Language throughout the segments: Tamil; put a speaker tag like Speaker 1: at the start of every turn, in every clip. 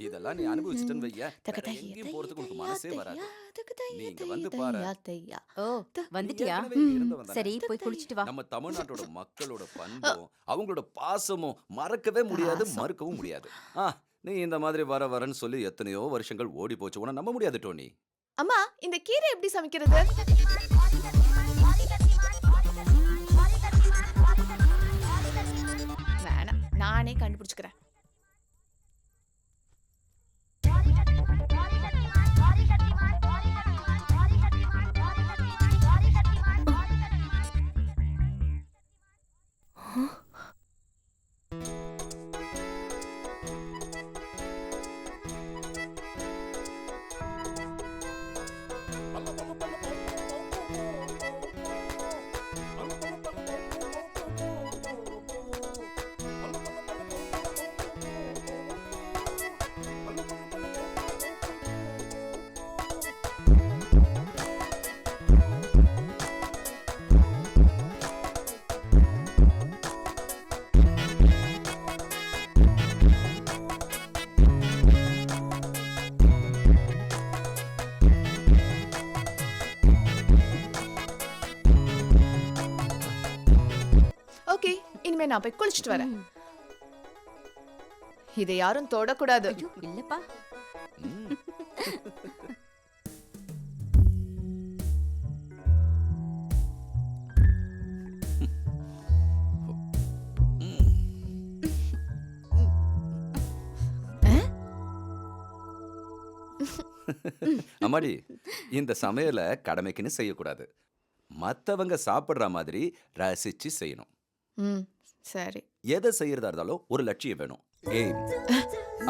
Speaker 1: இதெல்லாம் நீ அனுபவிச்சிட்டன்னு வைய, வேற எங்கேயும் போறதுக்கு உனக்கு மனசே வராது. நீ இங்க வந்து பாரு.
Speaker 2: ஓ
Speaker 1: நீ
Speaker 2: வந்துட்டியா?
Speaker 1: ஏற்கனவே இங்க இருந்தவன் தானே.
Speaker 2: சரி போய் குளிச்சிட்டு வா.
Speaker 1: நம்ம தமிழ்நாட்டோட மக்களோட பண்பும் அவங்களோட பாசமும் மறக்கவே முடியாது, மறுக்கவும் முடியாது. நீ இந்த மாதிரி வரன்னு சொல்லி எத்தனையோ வருஷங்கள் ஓடி போச்சு. உன்னை நம்ப முடியாது டோனி.
Speaker 3: அம்மா, இந்த கீரை எப்படி சமைக்கிறது? வேணாம், நானே கண்டுபிடிச்சுக்கிறேன். ஓகே, இனிமே நான் போய் குளிச்சுட்டு வரேன். இதை யாரும் தொடக்கூடாது.
Speaker 2: ஐயோ இல்லப்பா.
Speaker 1: அம்மாடி, இந்த சமையலை கடமைக்குன்னு செய்யக்கூடாது. மத்தவங்க சாப்பிடுற மாதிரி ரசிச்சு செய்யணும்.
Speaker 3: சரி.
Speaker 1: எதை செய்யறதா இருந்தாலும் ஒரு லட்சியம் வேணும். எய்ம்.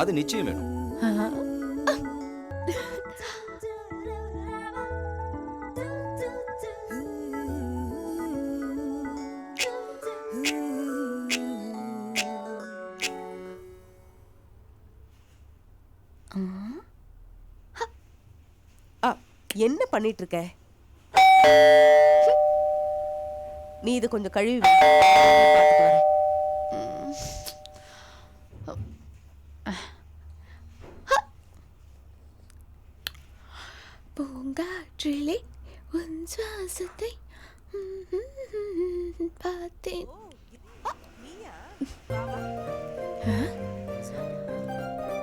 Speaker 1: அது நிச்சயம் வேணும்.
Speaker 4: என்ன பண்ணிட்டு இருக்க? நீ இது கொஞ்சம் கழுவி வை.
Speaker 3: பூங்காற்றிலே உன் சுவாசத்தை பார்த்தேன்.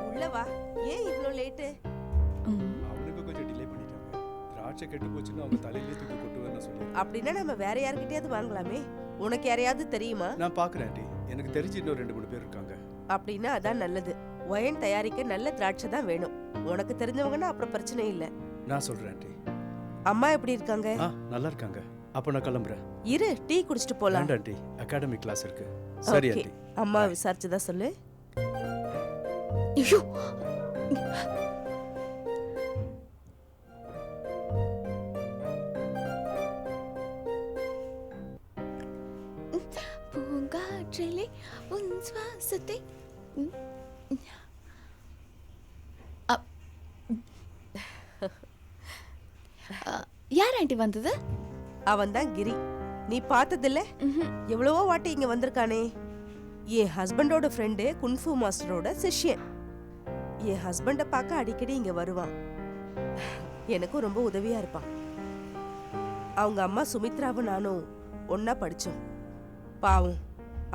Speaker 4: உள்ள வா. ஏன் இவ்ளோ லேட்டு?
Speaker 5: அவனுக்கு கொஞ்சம் டிலே பண்ணிட்டாங்க. திராட்சை கெட்டு போச்சுன்னு அவங்க தலையிலே தூக்கி கொட்டுவேன்னு சொல்லி.
Speaker 4: அப்படின்னா நம்ம வேற யார்கிட்டயாவது வாங்கலாமே. உனக்கு யாரையாவது தெரியுமா?
Speaker 5: நான் பாக்குறேன் ஆண்டி. எனக்கு தெரிஞ்சு இன்னும் 2-3 பேர் இருக்காங்க.
Speaker 4: அப்படின்னா அதான் நல்லது. ஒயின் தயாரிக்க நல்ல திராட்சை தான் வேணும். உனக்கு தெரிஞ்சவங்கன்னா அப்புறம் பிரச்சனை இல்லை.
Speaker 5: நான் சொல்றேன் ஆண்டி.
Speaker 4: அம்மா எப்படி இருக்காங்க?
Speaker 5: நல்லா இருக்காங்க. அப்ப நான் கிளம்புறேன்.
Speaker 4: இரு, டீ குடிச்சிட்டு போலாம்.
Speaker 5: வேண்டாம் ஆண்டி, அகாடமிக் கிளாஸ் இருக்கு. சரி
Speaker 4: ஓகே,
Speaker 5: ஆண்டி.
Speaker 4: அம்மா விசாரிச்சதா சொல்லு.
Speaker 3: ஐயோ, பூங்காற்றிலே உன் சுவாசத்தை. யார் ஆண்டி வந்தது?
Speaker 4: அவன் தான் கிரி. நீ பார்த்ததில்ல? எவ்வளவோ வாட்டி இங்க வந்திருக்கானே. என் ஹஸ்பண்டோட ஃப்ரெண்டு, குன்ஃபு மாஸ்டரோட சிஷ்யன். என் ஹஸ்பண்டை பார்க்க அடிக்கடி இங்க வருவான். எனக்கும் ரொம்ப உதவியா இருப்பான். அவங்க அம்மா சுமித்ராவும் நானும் ஒன்னா படிச்சோம். பாவம்,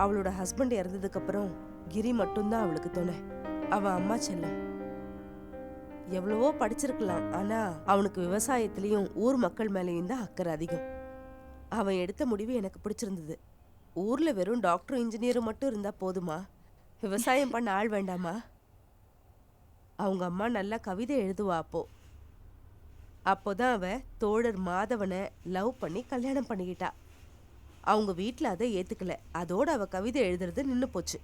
Speaker 4: அவளோட ஹஸ்பண்ட் இறந்ததுக்கு அப்புறம் கிரி மட்டும்தான் அவளுக்கு துணை. அவன் அம்மா செல்லம். எவ்வளவோ படிச்சிருக்கலாம், ஆனா அவனுக்கு விவசாயத்திலையும் ஊர் மக்கள் மேலேயும் தான் அக்கறை அதிகம். அவன் எடுத்த முடிவு எனக்கு பிடிச்சிருந்தது. ஊர்ல வெறும் டாக்டரும் இன்ஜினியரும் மட்டும் இருந்தா போதுமா? விவசாயம் பண்ண ஆள் வேண்டாமா? அவங்க அம்மா நல்லா கவிதை எழுதுவா. அப்போதான் அவ தோழர் மாதவனை லவ் பண்ணி கல்யாணம் பண்ணிக்கிட்டா. அவங்க வீட்டுல அதை ஏத்துக்கல. அதோட அவ கவிதை எழுதுறது நின்னு போச்சு.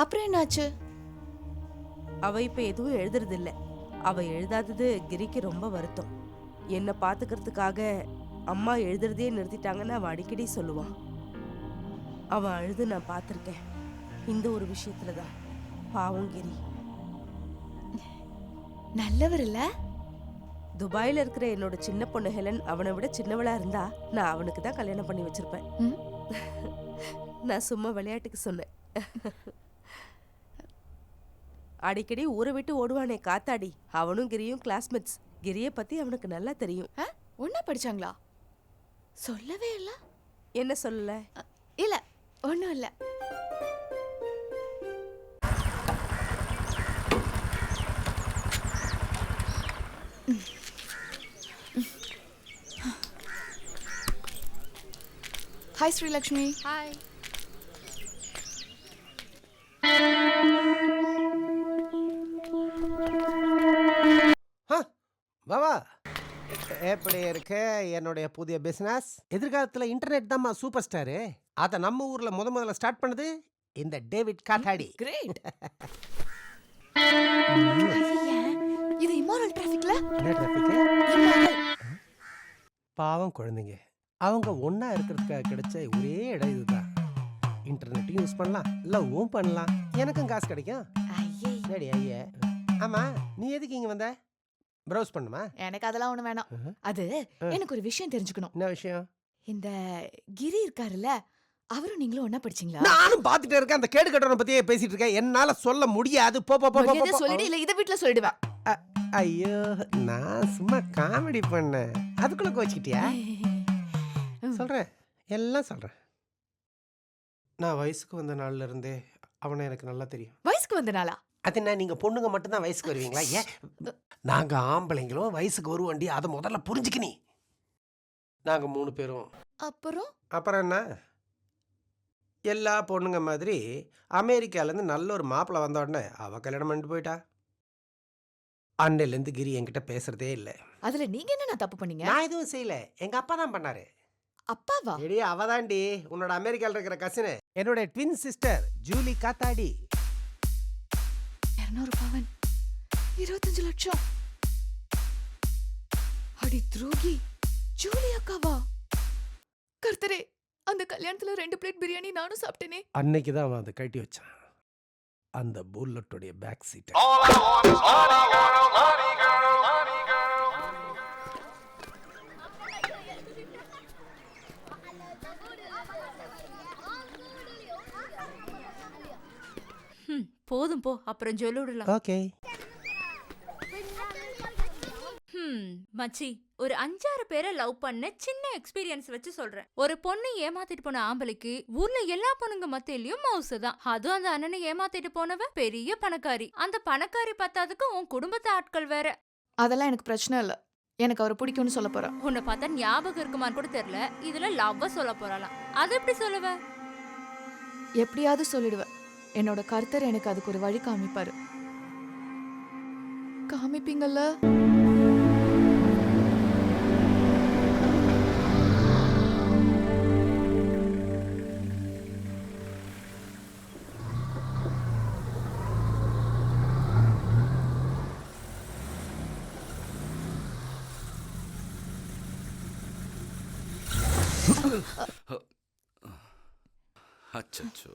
Speaker 3: அப்புறம் என்னாச்சு?
Speaker 4: அவ இப்ப எதுவும் எழுதுறது இல்ல. அவ எழுதாதது கிரிக்கு ரொம்ப வருத்தம். என்ன பாத்துக்கிறதுக்காக அம்மா எழுதுறதே நிறுத்திட்டாங்கன்னு அவன் அடிக்கடி சொல்லுவான். அவன் அழுது நான் பார்த்திருக்கேன். இந்த ஒரு விஷயத்துலதான். பாவம் கிரி.
Speaker 3: நல்லவர் இல்ல?
Speaker 4: துபாயில இருக்கிற என்னோட சின்ன பொண்ணு ஹெலன் அவனை விட சின்னவளா இருந்தா நான் அவனுக்கு தான் கல்யாணம் பண்ணி வச்சிருப்பேன். நான் சும்மா விளையாட்டுக்கு சொன்னேன். அடிக்கடி ஊரை விட்டு ஓடுவானே காத்தாடி, அவனும் கிரியும் கிளாஸ்மேட்ஸ். கிரிய பத்தி அவனுக்கு நல்லா தெரியும்.
Speaker 3: ஒன்னா படிச்சாங்களா? சொல்லவே இல்ல.
Speaker 4: என்ன சொல்லல?
Speaker 3: இல்ல ஒண்ணும் இல்ல. ஹாய் ஸ்ரீலக்ஷ்மி.
Speaker 2: ஹாய்.
Speaker 6: பாபா எப்படி இருக்கு என்னுடைய புதிய பிசினஸ்? எதிர்காலத்துல இன்டர்நெட் தான்மா சூப்பர் ஸ்டாரு. அதை நம்ம ஊர்ல முதல்ல ஸ்டார்ட் பண்ணது இந்த டேவிட் காத்தாடி.
Speaker 3: கிரேட். இது இம்மாரல் டிராஃபிக்ல?
Speaker 6: என்ன டிராஃபிக்?
Speaker 3: இம்மாரல்.
Speaker 6: பாவம் குழந்தைங்க, அவங்க ஒண்ணா இருக்கிறதுக்காக கிடைச்ச ஒரே இடம் இதுதான். இன்டர்நெட்டையும் யூஸ் பண்ணலாம், லவ்வும் பண்ணலாம், எனக்கும் காசு கிடைக்கும்.
Speaker 3: ஐயே.
Speaker 6: சரி ஐயா. ஆமா, நீ எதுக்கு இங்க வந்த? ப்ரௌஸ் பண்ணுமா?
Speaker 3: எனக்கு அதெல்லாம் ஒண்ணு வேணாம். அது எனக்கு ஒரு விஷயம் தெரிஞ்சுக்கணும்.
Speaker 6: என்ன விஷயம்?
Speaker 3: இந்த கிரி இருக்காருல்ல, அவரும் நீங்களும் ஒண்ணா படிச்சீங்களா?
Speaker 6: நானும் பாத்துட்டே இருக்கேன், அந்த கேடு கட்டவனை பத்தியே பேசிட்டு இருக்கேன். என்னால சொல்ல முடியாது. போ போ போ போ,
Speaker 3: மரியாதையா
Speaker 6: போ.
Speaker 3: சொல்லிடு, இல்ல இத வீட்ல சொல்லிடுவேன்.
Speaker 6: ஐயோ, நான் சும்மா காமெடி பண்ணேன், அதுக்குள்ள கோச்சிக்கிட்டியா? சொல்றேன், எல்லாம் சொல்றேன். நான் வயசுக்கு வந்த நாள்ல இருந்தே அவனை எனக்கு நல்லா தெரியும்.
Speaker 3: வயசுக்கு வந்த நாளா?
Speaker 6: அது என்ன, நீங்க பொண்ணுங்க மட்டும்தான் வயசுக்கு வருவீங்களா? ஏன் நாங்க ஆம்பளைங்களும் வயசுக்கு வருவோண்டி, அதை முதல்ல புரிஞ்சுக்க. நீ நாங்க 3 பேரும். அப்புறம் என்ன, எல்லா பொண்ணுங்க மாதிரி அமெரிக்காலேருந்து நல்ல ஒரு மாப்பிள்ளை வந்த உடனே அவ கல்யாணம் பண்ணிட்டு போயிட்டா. அன்னையிலேருந்து கிரி என்கிட்ட பேசுறதே இல்லை.
Speaker 3: அதுல நீங்க என்ன தப்பு பண்ணீங்க?
Speaker 6: நான் எதுவும் செய்யல, எங்க அப்பா தான் பண்ணாரு.
Speaker 3: அப்பாவா?
Speaker 6: எடி, அவதாண்டி உன்னோட அமெரிக்கால இருக்கிற கசினு, என்னோட ட்வின் சிஸ்டர் ஜூலி காத்தாடி.
Speaker 3: 200 பவன், 25 லட்சம். அடி துரோகி, ஜூலி அக்காவா? கர்த்தரே, அந்த கல்யாணத்துல 2 பிளேட் பிரியாணி நானும் சாப்பிட்டேனே.
Speaker 6: அன்னைக்கு தான் அவன் அதை கட்டி வச்சான், அந்த புல்லட்டோடைய பேக் சீட்.
Speaker 2: போதும் போ, அப்புறம் சொல்லிவிடலாம்.
Speaker 6: ஓகே.
Speaker 2: மச்சி, ஒரு 5-6 பேரை லவ் பண்ண சின்ன எக்ஸ்பீரியன்ஸ் வச்சு சொல்றேன். ஒரு பொண்ணு ஏமாத்திட்டு போன ஆம்பளைக்கு ஊர்ல எல்லா பொண்ணுங்க மத்தியிலயும் மவுசு தான். அதுவும் அந்த அண்ணனை ஏமாத்திட்டு போனவ பெரிய பணக்காரி. அந்த பணக்காரி பத்தாதுக்கு உன் குடும்பத்து ஆட்கள் வேற.
Speaker 3: அதெல்லாம் எனக்கு பிரச்சனை இல்ல, எனக்கு அவரை பிடிக்கும்னு சொல்ல போறேன்.
Speaker 2: உன்னை பார்த்தா ஞாபகம் இருக்குமான்னு கூட தெரியல, இதுல லவ்வ சொல்ல போறாளாம். அது எப்படி சொல்லுவ?
Speaker 3: எப்படியாவது சொல்லிடுவேன். என்னோட கர்த்தர் எனக்கு அதுக்கு ஒரு வழி காமிப்பாரு. காமிப்பீங்கல்ல?
Speaker 1: அச்சச்சோ.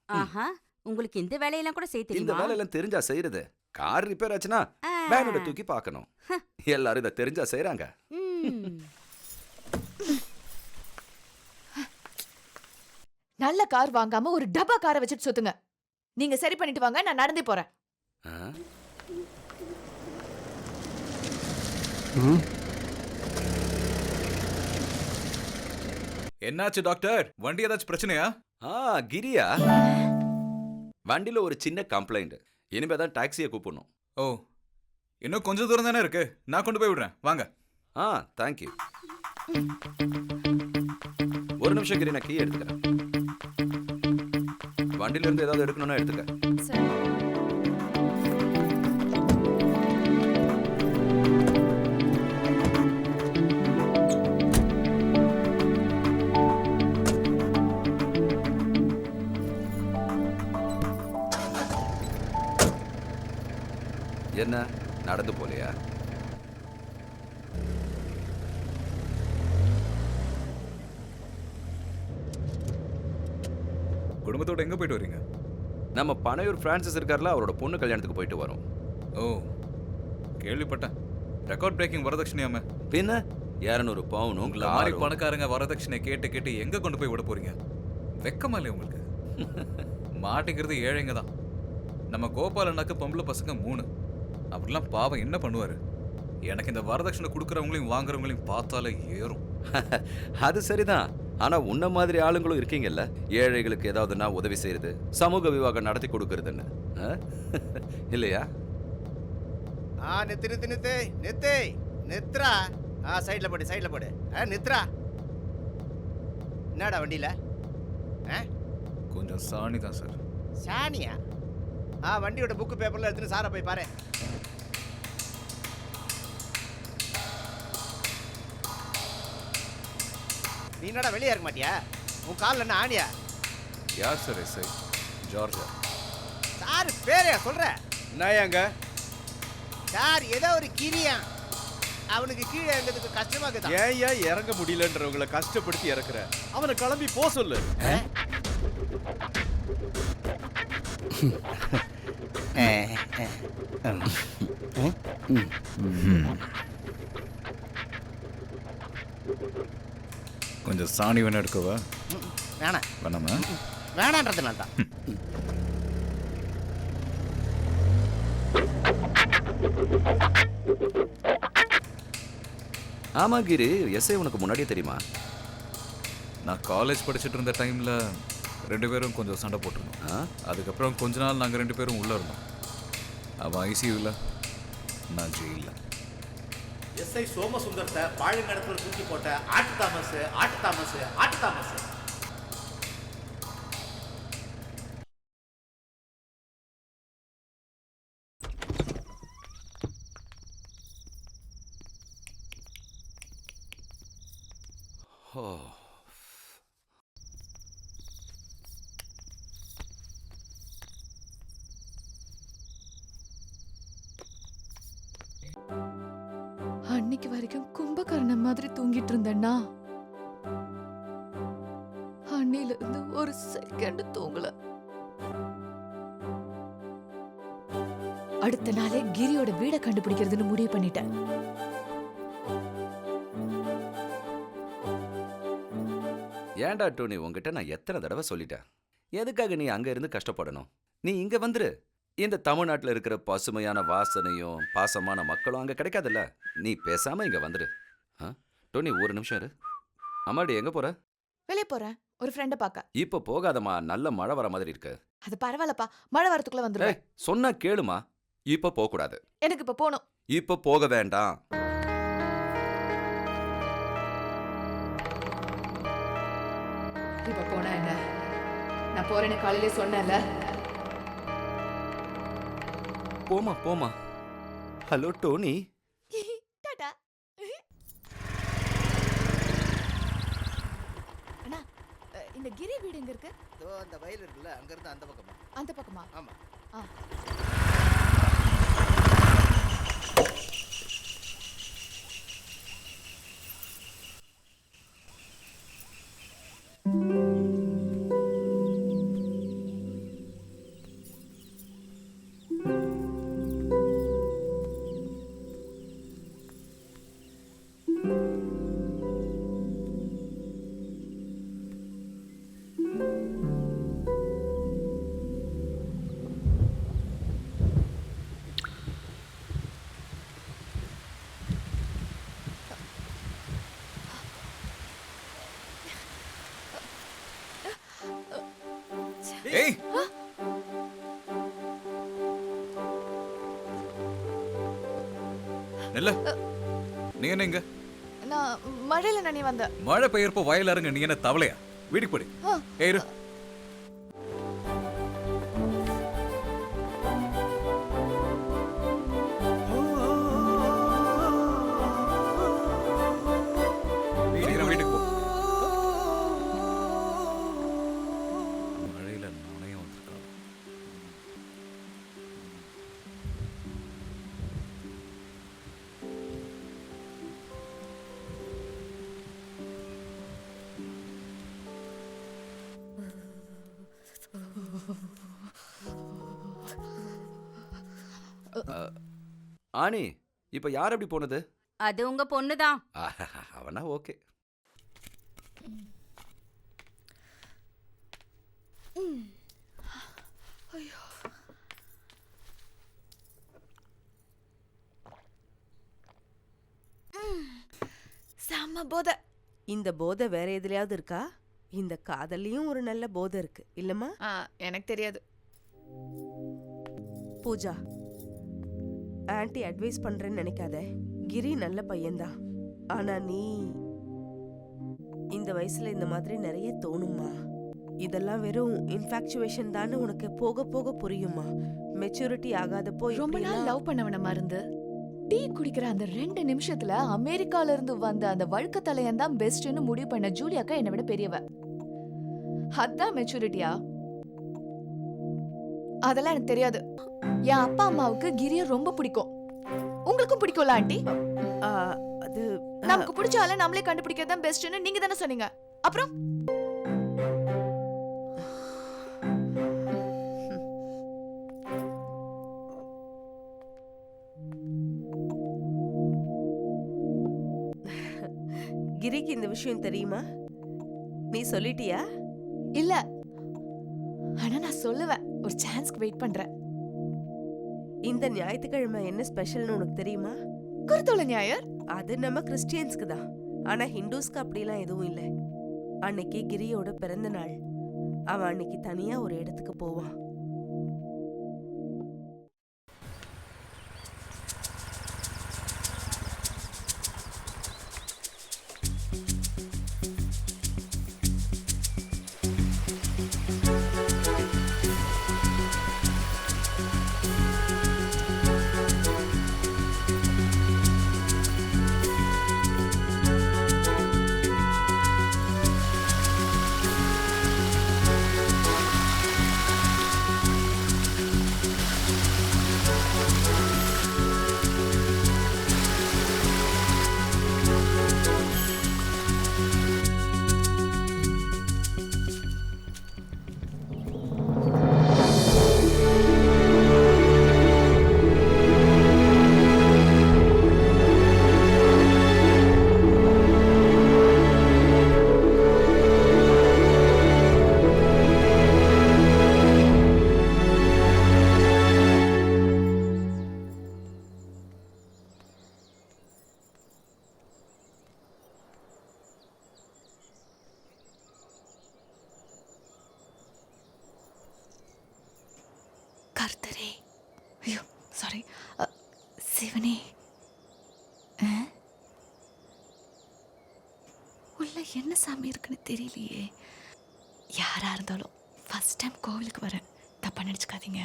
Speaker 7: ஆஹா, உங்களுக்கு இந்த வேலையெல்லாம் கூட செய்ய
Speaker 1: இந்த
Speaker 7: தெரியுமா?
Speaker 1: வேலையெல்லாம் தெரிஞ்சா செய்யறது. கார் ரிப்பேர் ஆச்சுன்னா வேனோட தூக்கி பார்க்கணும். எல்லாரும் இதை தெரிஞ்சா செய்யறாங்க.
Speaker 7: ம்.
Speaker 3: நல்ல கார் வாங்காம ஒரு டப்பா காரை வச்சுட்டு சுத்துங்க. நீங்க சரி பண்ணிட்டு வாங்க, நான் நடந்தே போறேன்.
Speaker 8: என்னாச்சு டாக்டர்? வண்டி ஏதாச்சும் பிரச்சனையா?
Speaker 1: கிரியா, வண்டியில ஒரு சின்ன கம்ப்ளைண்ட். இனிமே தான் டாக்ஸியை கூப்பிடணும்.
Speaker 8: ஓ, இன்னும் கொஞ்சம் தூரம் தானே இருக்கு, நான் கொண்டு போய் விடுறேன், வாங்க.
Speaker 1: தேங்க்யூ. ஒரு நிமிஷம் கிரி, நான் கீ எடுத்துக்கிறேன். வண்டியில இருந்து ஏதாவது எடுக்கணும்னா எடுத்துக்க. என்ன, நடந்து போலையா?
Speaker 8: குடும்பத்தோட எங்க போயிட்டு வரீங்க?
Speaker 1: நம்ம பனையூர் பிரான்சிஸ் இருக்கார்ல, அவரோட பொண்ணு கல்யாணத்துக்கு போயிட்டு வரோம்.
Speaker 8: ஓ, கேள்விப்பட்டேன். ரெக்கார்ட் பிரேக்கிங் வரதட்சணையாம.
Speaker 1: பின்ன 200 பவுனும்
Speaker 8: உங்களை மாதிரி
Speaker 1: காரும்.
Speaker 8: பணக்காரங்க வரதட்சணை கேட்டு கேட்டு எங்க கொண்டு போய் விட போறீங்க? வெக்கமா இல்லையா உங்களுக்கு? மாட்டிக்கிறது ஏழைங்க தான். நம்ம கோபாலனாக்கு பொம்பளை பசங்க 3. அப்படிலாம் பாவம் என்ன பண்ணுவாரு? எனக்கு இந்த வரதட்சணை கொடுக்குறவங்களையும் வாங்குறவங்களையும் பார்த்தாலே ஏறும்.
Speaker 1: அது சரிதான். ஆனா உன்ன மாதிரி ஆளுங்களும் இருக்கீங்கல்ல, ஏழைகளுக்கு ஏதாவதுன்னா உதவி செய்யறது, சமூக விவாகம் நடத்தி கொடுக்கறதுன்னு. ஆ? இல்லையா?
Speaker 9: நித்ரா. சைடுல போடு. நித்ரா. என்னடா வண்டியில
Speaker 8: கொஞ்சம் சாணி தான் சார்.
Speaker 9: சாணியா? வண்டியோட புக்கு பேப்பர்ல எடுத்துன்னு சாரை போய் பாரு. நீ என்னடா வெளியே இருக்க மாட்டியா? உன் காலில் என்ன ஆணியா?
Speaker 8: யார் சார் எஸ்ஐ? ஜார்ஜா.
Speaker 9: சார் பேரையா சொல்ற?
Speaker 5: நாயாங்க
Speaker 9: சார் ஏதோ ஒரு கிரியா, அவனுக்கு கீழே இறங்கிறதுக்கு கஷ்டமா இருக்குதா?
Speaker 5: ஏன் இறங்க முடியலன்றவங்களை கஷ்டப்படுத்தி இறக்குற? அவனை கிளம்பி போ சொல்லு.
Speaker 8: கொஞ்சம் சாணி வேணா எடுக்கவா?
Speaker 9: வேணாம்.
Speaker 8: வேணாமா?
Speaker 9: வேணான்றதுனால தான்.
Speaker 1: ஆமா கிரி, எஸ்ஐ உனக்கு முன்னாடியே தெரியுமா?
Speaker 8: நான் காலேஜ் படிச்சுட்டு இருந்த டைம்ல 2 பேரும் கொஞ்சம் சண்டை போட்டிருந்தோம்.
Speaker 1: ஆ?
Speaker 8: அதுக்கப்புறம் கொஞ்ச நாள் நாங்கள் 2 பேரும் உள்ள இருந்தோம். அவன் ஐசியூவில், நான் ஜெயிலில்.
Speaker 9: எஸ்ஐ சோமசுந்தரத்தை பாழுங்கடத்துல தூக்கி போட்ட ஆட்டு தாமஸ்.
Speaker 1: ஓ.
Speaker 3: அன்னைக்கு வரைக்கும் கும்பகர்ண மாதிரி தூங்கிட்டு இருந்தேன்னா, அன்னையில இருந்து ஒரு செகண்ட் தூங்கல. அடுத்த நாளே கிரியோட வீட கண்டுபிடிக்கிறதுன்னு முடிவு பண்ணிட்டேன்.
Speaker 1: ஏன்டா டோனி, உங்ககிட்ட நான் எத்தனை தடவை சொல்லிட்டேன்? எதுக்காக நீ அங்க இருந்து கஷ்டப்படணும்? நீ இங்க வந்துரு. இந்த தமிழ்நாட்டில் இருக்கிற பசுமையான வாசனையும் பாசமான மக்களும் அங்க கிடைக்காதுல்ல. நீ பேசாம இங்க வந்துரு. ஆ? டோனி, ஒரு நிமிஷம் இரு. அம்மாடி, எங்க போற?
Speaker 3: வெளியே போறேன், ஒரு ஃப்ரெண்ட பார்க்க.
Speaker 1: இப்ப போகாதம்மா, நல்ல மழை வர மாதிரி இருக்கு.
Speaker 3: அது பரவாயில்லப்பா, மழை வரதுக்குள்ள வந்துருவேன்.
Speaker 1: ஏய், சொன்னா கேளுமா. இப்ப போக கூடாது.
Speaker 3: எனக்கு இப்ப போகணும்.
Speaker 1: இப்ப போக வேண்டாம்.
Speaker 3: இப்ப போனா என்ன? நான் போறேன்னு காலையிலே சொன்னேன்ல.
Speaker 1: போமா. ஹலோ டோனி.
Speaker 3: டாடா. அண்ணா, இந்த கிரி வீடு எங்க இருக்கு?
Speaker 9: அந்த வயல் இருக்குல்ல, அங்க இருந்து அந்த பக்கமா.
Speaker 3: அந்த பக்கமா?
Speaker 9: ஆமா.
Speaker 8: ஏய், நெல்ல, நீ என்ன இங்க?
Speaker 3: நான் மழையில நனி வந்தேன்.
Speaker 8: மழை பெய்யறப்போ வயல் இறங்க, நீ என்ன தவளையா? வீட்டுக்கு போடி. ஏய், இரு. சீக்கிரம் வீட்டுக்கு போ. மழையில நனைய வந்திருக்காங்க.
Speaker 1: ஆனி, இப்ப யார் அப்படி போனது?
Speaker 7: அது உங்க பொண்ணுதான்.
Speaker 1: அவனா ஓகே.
Speaker 3: ஐயோ, செம்ம போதை.
Speaker 4: இந்த போதை வேற எதுலயாவது இருக்கா? இந்த காதல்லையும் ஒரு நல்ல போதை இருக்கு இல்லம்மா?
Speaker 3: எனக்கு தெரியாது.
Speaker 4: பூஜா, ஆன்ட்டி அட்வைஸ் பண்றேன்னு நினைக்காத. கிரி நல்ல பையன்தான். ஆனா நீ இந்த வயசுல இந்த மாதிரி நிறைய தோணுமா? இதெல்லாம் வெறும் இன்ஃபாக்சுவேஷன் தானே உனக்கு போக போக புரியுமா? மெச்சூரிட்டி ஆகாதப்போ
Speaker 3: ரொம்ப நாள் லவ் பண்ணவன மருந்து டீ குடிக்கிற அந்த 2 நிமிஷத்துல அமெரிக்கால இருந்து வந்த அந்த வழுக்க தலையன் தான் பெஸ்ட்னு முடிவு பண்ண ஜூலியாக்கா என்னை விட பெரியவ. அதான் மெச்சூரிட்டியா? அதெல்லாம் எனக்கு தெரியாது. என் அப்பா அம்மாவுக்கு கிரிய ரொம்ப பிடிக்கும். உங்களுக்கும் பிடிக்கும்ல ஆண்டி?
Speaker 4: அது
Speaker 3: நமக்கு பிடிச்ச ஆளை நம்மளே கண்டுபிடிக்கிறது தான் பெஸ்ட்னு நீங்க தானே சொன்னீங்க. அப்புறம்
Speaker 4: கிரிக்கு இந்த விஷயம் தெரியுமா? நீ சொல்லிட்டியா?
Speaker 3: இல்ல, ஆனா நான் சொல்லுவேன். ஒரு சான்ஸ்க்கு வெயிட் பண்றேன்.
Speaker 4: இந்த ஞாயிற்றுக்கிழமை என்ன ஸ்பெஷல்னு உனக்கு தெரியுமா?
Speaker 3: குருத்தோலை ஞாயிறு.
Speaker 4: அது நம்ம கிறிஸ்டியன்ஸ்க்கு தான். ஆனா ஹிந்துஸ்க்கு அப்படிலாம் எதுவும் இல்லை. அன்னைக்கு கிரியோட பிறந்த நாள். அவன் அன்னைக்கு தனியா ஒரு இடத்துக்கு போவான்.
Speaker 3: கர்த்தரே, ஐயோ சாரி, சிவனே, உள்ள என்ன சாமி இருக்குன்னு தெரியலையே. யாரா இருந்தாலும் ஃபர்ஸ்ட் டைம் கோவிலுக்கு வரேன், தப்பா நினச்சிக்காதீங்க.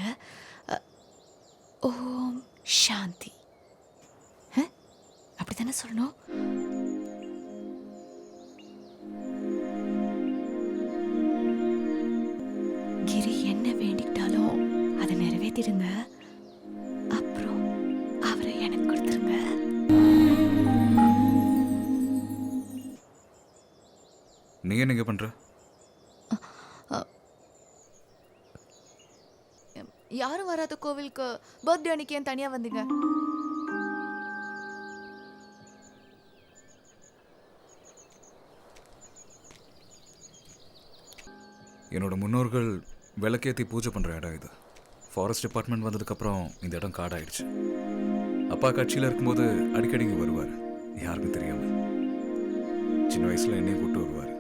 Speaker 3: ஓம் சாந்தி. அப்படித்தானே சொல்லணும். கிரி என்ன வேண்டிக்கிட்டாலும் அதை நிறைவேற்றிடுங்க. அப்புறம் அவரை எனக்கு கொடுத்துருங்க.
Speaker 8: நீ என்ன பண்ற?
Speaker 3: யாரும் வராத கோவிலுக்கு பர்த்டே அன்னைக்கு ஏன் தனியா வந்தீங்க?
Speaker 8: என்னோட முன்னோர்கள் விளக்கேற்றி பூஜை பண்ணுற இடம் இது. ஃபாரஸ்ட் டிபார்ட்மெண்ட் வந்ததுக்கப்புறம் இந்த இடம் காடாயிடுச்சு. அப்பா கட்சியில் இருக்கும்போது அடிக்கடி இங்கே வருவார், யாருக்கும் தெரியாமல். சின்ன வயசில் என்னையும் கூப்பிட்டு வருவார்.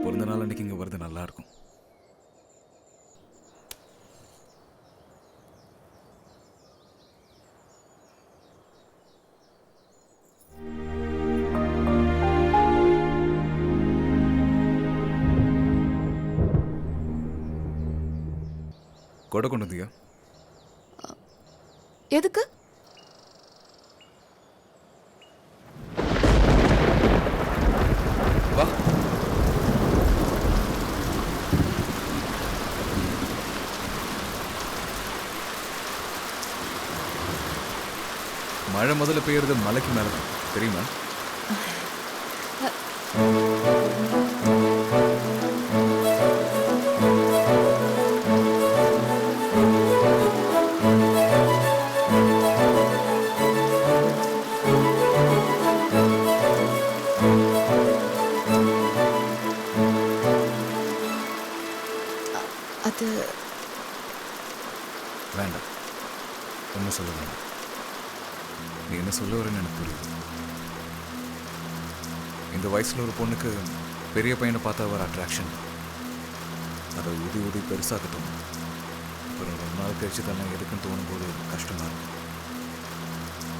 Speaker 8: பிறந்த நாள் அன்னைக்கு இங்கே வருது நல்லாயிருக்கும். கொடை கொண்டு வந்தியா?
Speaker 3: எதுக்கு?
Speaker 8: வா. மழை முதல்ல பெய்யறது மலைக்கு மேல தான், தெரியுமா? வேண்டாம், ஒன்றும் சொல்ல வேண்டாம். நீ என்ன சொல்ல வரேன்னு எனக்கு புரியுது. இந்த வயசில் ஒரு பொண்ணுக்கு பெரிய பையனை பார்த்தா வர அட்ராக்ஷன் அதை ஊதி ஊதி பெருசாக தோணும். அப்புறம் ரொம்ப நாள் கழிச்சு தான் எதுக்குன்னு தோணும்போது கஷ்டமாக இருக்கும்.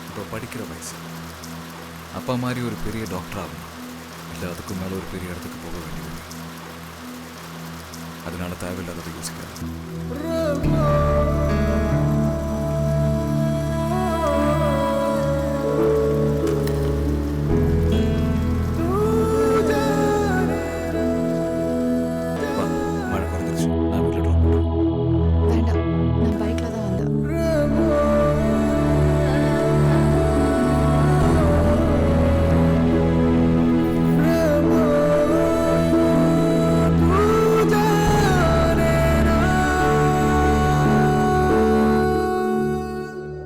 Speaker 8: இப்போ படிக்கிற வயசு, அப்பா மாதிரி ஒரு பெரிய டாக்டர் ஆகணும், இல்லை அதுக்கு மேலே ஒரு பெரிய இடத்துக்கு போக வேண்டியது. அதனால தேவையில்லாததை யோசிக்காது.